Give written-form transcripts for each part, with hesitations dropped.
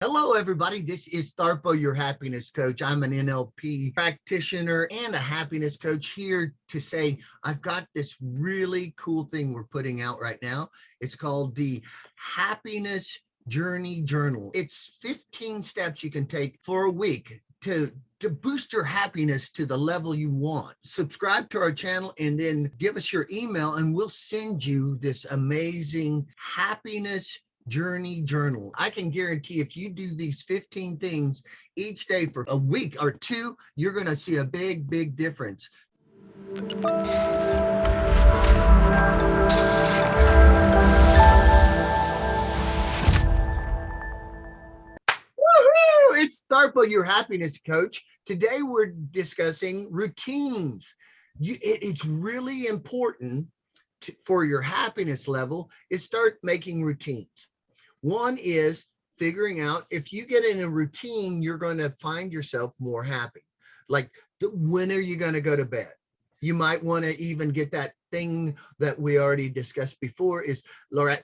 Hello, everybody. This is Tharpo, your happiness coach. I'm an NLP practitioner and a happiness coach here to say I've got this really cool thing we're putting out right now. It's called the Happiness Journey Journal. It's 15 steps you can take for a week to boost your happiness to the level you want. Subscribe to our channel and then give us your email and we'll send you this amazing happiness journey journal. I can guarantee if you do these 15 things each day for a week or two, you're going to see a big difference. Woohoo! It's Tharpo, your happiness coach. Today we're discussing routines. It's really important for your happiness level is start making routines. One is figuring out if you get in a routine, you're going to find yourself more happy. Like, when are you going to go to bed? You might want to even get that thing that we already discussed before is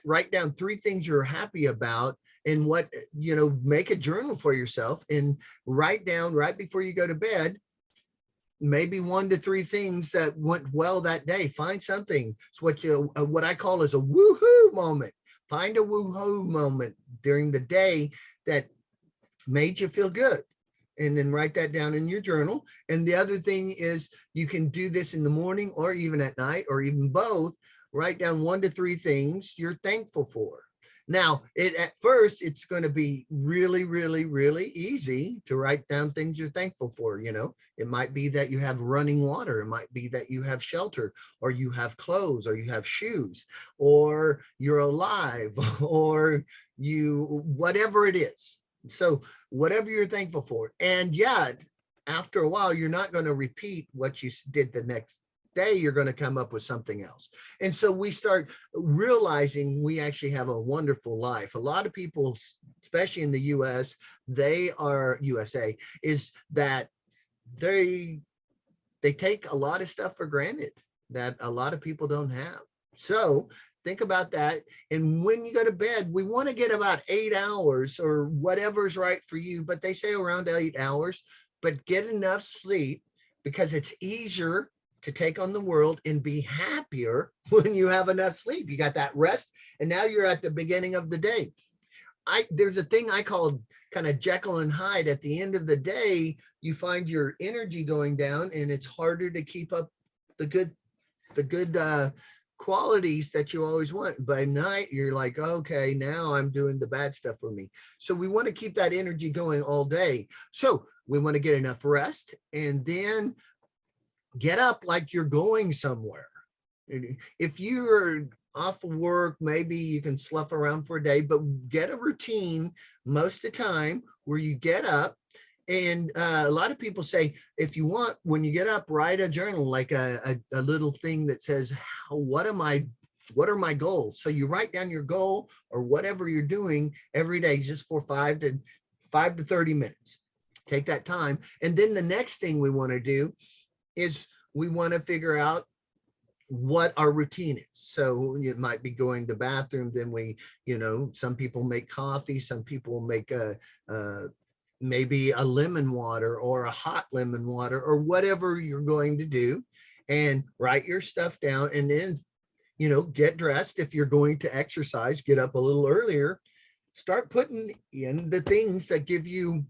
write down 3 things you're happy about and make a journal for yourself and write down right before you go to bed, maybe 1 to 3 things that went well that day. Find something. It's what I call is a woohoo moment. Find a woohoo moment during the day that made you feel good. And then write that down in your journal. And the other thing is you can do this in the morning or even at night or even both. Write down 1 to 3 things you're thankful for. Now, at first, it's going to be really easy to write down things you're thankful for. It might be that you have running water. It might be that you have shelter, or you have clothes, or you have shoes, or you're alive, or whatever it is. So whatever you're thankful for. And yet, after a while, you're not going to repeat what you did the next day. You're going to come up with something else. And so we start realizing we actually have a wonderful life. A lot of people, especially in the USA, is that they take a lot of stuff for granted that a lot of people don't have. So think about that. And when you go to bed, we want to get about 8 hours or whatever's right for you, but they say around 8 hours, but get enough sleep because it's easier to take on the world and be happier when you have enough sleep. You got that rest, and now you're at the beginning of the day. There's a thing I call kind of Jekyll and Hyde. At the end of the day, you find your energy going down, and it's harder to keep up the good qualities that you always want. By night, you're like, okay, now I'm doing the bad stuff for me. So we want to keep that energy going all day. So we want to get enough rest, and then get up like you're going somewhere. If you're off of work, maybe you can slough around for a day, but get a routine most of the time where you get up. And a lot of people say, if you want, when you get up, write a journal, like a little thing that says, what are my goals? So you write down your goal or whatever you're doing every day, just for 5 to 30 minutes. Take that time. And then the next thing we want to do is we want to figure out what our routine is. So it might be going to the bathroom. Then some people make coffee. Some people make maybe a lemon water or a hot lemon water or whatever you're going to do, and write your stuff down. And then, get dressed. If you're going to exercise, get up a little earlier. Start putting in the things that give you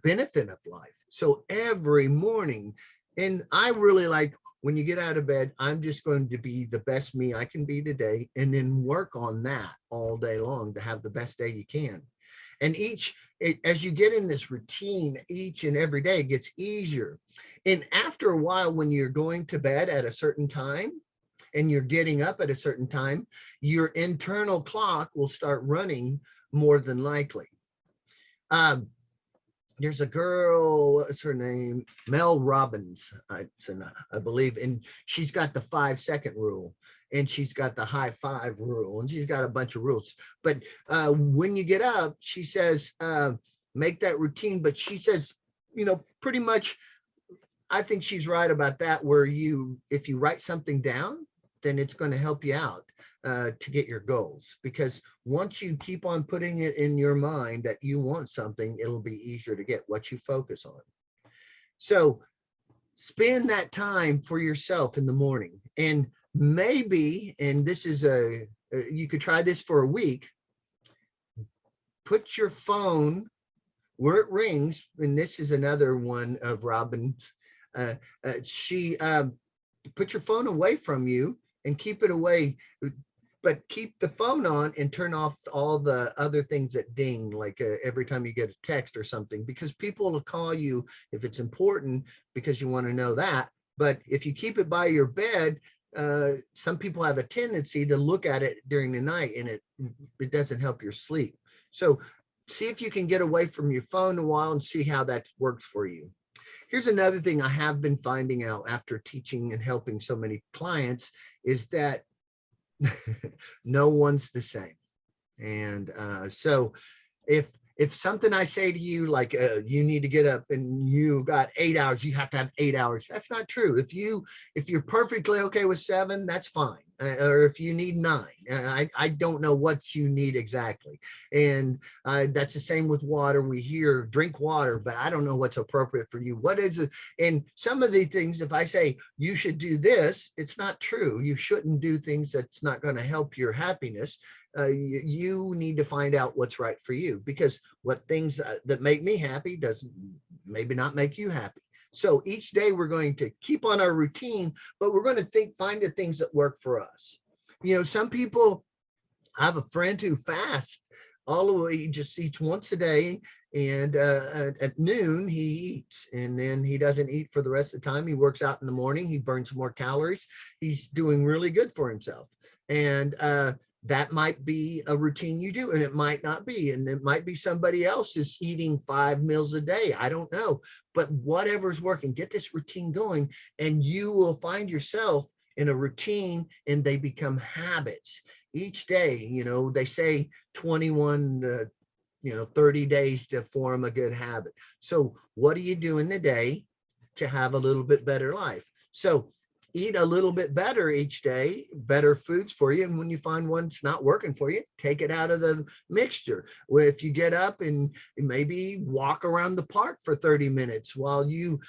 benefit of life. So every morning, and I really like when you get out of bed, I'm just going to be the best me I can be today, and then work on that all day long to have the best day you can. And as you get in this routine, each and every day gets easier. And after a while, when you're going to bed at a certain time and you're getting up at a certain time, your internal clock will start running more than likely. There's a girl, what's her name? Mel Robbins, I believe, and she's got the 5-second rule, and she's got the high five rule, and she's got a bunch of rules. But when you get up, she says, make that routine. But she says, pretty much, I think she's right about that, where if you write something down, then it's going to help you out to get your goals. Because once you keep on putting it in your mind that you want something, it'll be easier to get what you focus on. So spend that time for yourself in the morning. And maybe, and this is you could try this for a week, put your phone where it rings. And this is another one of Robin's. She put your phone away from you and keep it away, but keep the phone on and turn off all the other things that ding, like every time you get a text or something, because people will call you if it's important because you want to know that. But if you keep it by your bed, some people have a tendency to look at it during the night, and it doesn't help your sleep. So see if you can get away from your phone a while and see how that works for you. Here's another thing I have been finding out after teaching and helping so many clients is that no one's the same. And so if something I say to you, like you need to get up and you got 8 hours, you have to have 8 hours. That's not true. If you're perfectly okay with 7, that's fine. Or if you need 9, I don't know what you need exactly. And that's the same with water. We hear drink water, but I don't know what's appropriate for you. What is it? And some of the things, if I say you should do this, it's not true. You shouldn't do things that's not going to help your happiness. You need to find out what's right for you, because what things that make me happy doesn't maybe not make you happy. So each day we're going to keep on our routine, but we're going to find the things that work for us. You know, some people, I have a friend who fasts all the way, he just eats once a day, and at noon he eats, and then he doesn't eat for the rest of the time. He works out in the morning, he burns more calories. He's doing really good for himself. And that might be a routine you do, and it might not be. And it might be somebody else is eating 5 meals a day. I don't know. But whatever's working, get this routine going, and you will find yourself in a routine, and they become habits. Each day, you know, they say 21 30 days to form a good habit. So what do you do in the day to have a little bit better life? So eat a little bit better each day, better foods for you. And when you find one's not working for you, take it out of the mixture. If you get up and maybe walk around the park for 30 minutes while you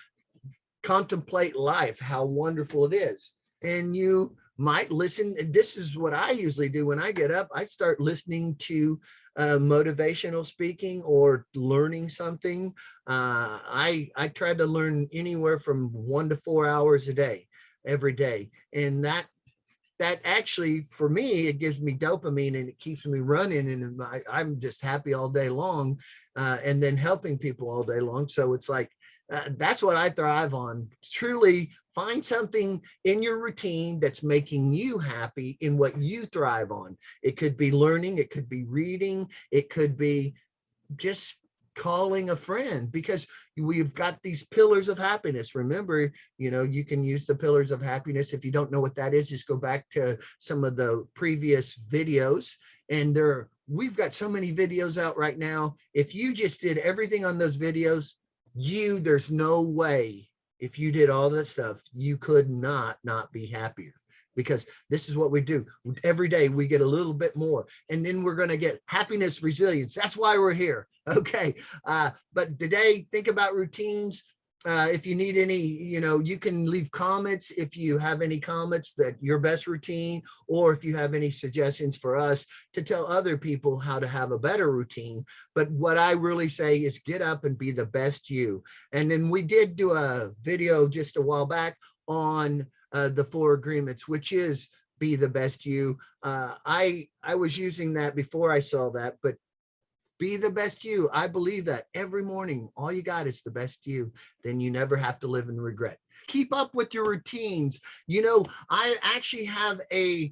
contemplate life, how wonderful it is. And you might listen. This is what I usually do when I get up. I start listening to motivational speaking or learning something. I try to learn anywhere from 1 to 4 hours a day, every day. And that actually, for me, it gives me dopamine and it keeps me running, and I'm just happy all day long, and then helping people all day long. So it's like, that's what I thrive on. Truly find something in your routine that's making you happy in what you thrive on. It could be learning, it could be reading, it could be just calling a friend, because we've got these pillars of happiness. Remember, you can use the pillars of happiness. If you don't know what that is, just go back to some of the previous videos, and we've got so many videos out right now. If you just did everything on those videos, there's no way, if you did all that stuff, you could not be happier, because this is what we do every day. We get a little bit more, and then we're going to get happiness, resilience. That's why we're here. Okay. But today, think about routines. If you need any, you can leave comments if you have any comments that your best routine, or if you have any suggestions for us to tell other people how to have a better routine. But what I really say is get up and be the best you. And then we did do a video just a while back on the 4 agreements, which is be the best you. I was using that before I saw that, but be the best you. I believe that every morning, all you got is the best you. Then you never have to live in regret. Keep up with your routines. I actually have a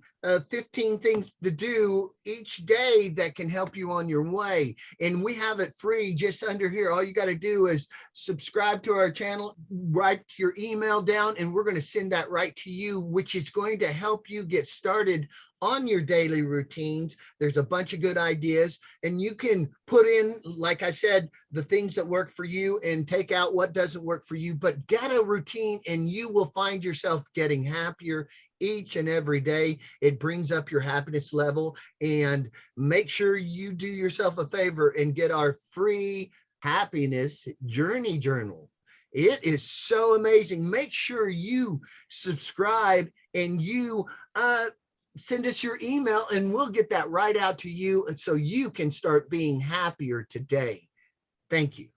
15 things to do each day that can help you on your way. And we have it free just under here. All you got to do is subscribe to our channel, write your email down, and we're going to send that right to you, which is going to help you get started on your daily routines. There's a bunch of good ideas, and you can put in, like I said, the things that work for you and take out what doesn't work for you, but get a routine and you will find yourself getting happier each and every day. It brings up your happiness level. And make sure you do yourself a favor and get our free happiness journey journal. It is so amazing. Make sure you subscribe and you send us your email, and we'll get that right out to you so you can start being happier today. Thank you.